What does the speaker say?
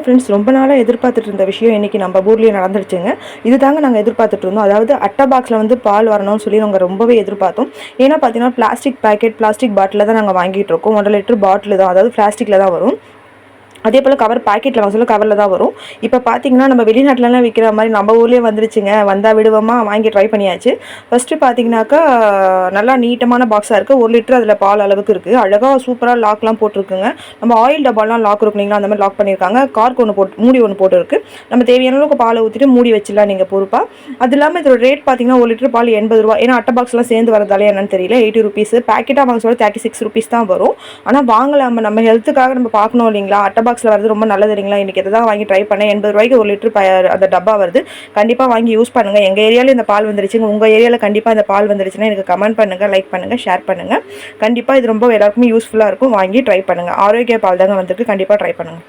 Friends, ரொம்ப நாளாக எதிர்பார்த்துட்டு இருந்த விஷயம் இன்றைக்கி நம்ம ஊர்லேயே நடந்துருச்சுங்க. இது தாங்க நாங்கள் எதிர்பார்த்துட்டு இருந்தோம். அதாவது அட்டை பாக்ஸில் வந்து பால் வரணும்னு சொல்லி நாங்கள் ரொம்பவே எதிர்பார்த்தோம். ஏன்னா பார்த்தீங்கன்னா பிளாஸ்டிக் பேக்கெட், பிளாஸ்டிக் பாட்டிலில் தான் நாங்கள் வாங்கிட்டு இருக்கோம். 1.5 லிட்டர் பாட்டில் தான், அதாவது பிளாஸ்டிக்கில் தான் வரும். அதே போல் கவர் பாக்கெட்டில் வாங்க சொல்ல கவரில் தான் வரும். இப்போ பார்த்தீங்கன்னா நம்ம வெளிநாட்டிலலாம் விற்கிற மாதிரி நம்ம ஊர்லேயே வந்துருச்சுங்க. வந்தால் விடுவோமா, வாங்கி ட்ரை பண்ணியாச்சு. ஃபஸ்ட்டு பார்த்தீங்கன்னாக்கா நல்லா நீட்டமான பாக்ஸாக இருக்குது. 1 லிட்டர் அதில் பால் அளவுக்கு இருக்குது. அழகாக சூப்பராக லாக்லாம் போட்டிருக்குங்க. நம்ம ஆயில் டப்பாலாம் லாக் இருக்குங்களா, அந்த மாதிரி லாக் பண்ணியிருக்காங்க. கார்க்கு ஒன்று போட்டு மூடி ஒன்று போட்டுருக்கு. நம்ம தேவையான அளவுக்கு பாலை ஊற்றிட்டு மூடி வச்சிடலாம் நீங்கள் பொறுப்பாக. அது இல்லாமல் இதோட ரேட் பார்த்தீங்கன்னா 1 லிட்டர் பால் 80 ரூபா. ஏன்னா அட்டை பாக்ஸ்லாம் சேர்ந்து வரதாலே என்னன்னு தெரியல, 80 ருபீஸ். பேக்கெட்டாக வாங்க சொல்ல 36 ருபீஸ் தான் வரும். ஆனால் வாங்கலாம், நம்ம ஹெல்த்துக்காக நம்ம பார்க்கணும் இல்லைங்களா. அட்டை பாக்ஸில் வரது ரொம்ப நல்லது இல்லைங்களா. இன்றைக்கி எதை தான் வாங்கி ட்ரை பண்ணேன். 80 ரூபாய்க்கு 1 லிட்டர் அந்த டப்பா வருது. கண்டிப்பாக வாங்கி யூஸ் பண்ணுங்கள். எங்கள் ஏரியாவில் இந்த பால் வந்துருச்சுங்க. உங்கள் ஏரியாவில் கண்டிப்பாக இந்த பால் வந்துருச்சுன்னா எனக்கு கமெண்ட் பண்ணுங்கள், லைக் பண்ணுங்கள், ஷேர் பண்ணுங்கள். கண்டிப்பாக இது ரொம்ப எல்லாருக்குமே யூஸ்ஃபுல்லாக இருக்கும். வாங்கி ட்ரை பண்ணுங்கள். ஆரோக்கிய பால் தாங்க வந்திருக்கு. கண்டிப்பாக ட்ரை பண்ணுங்கள்.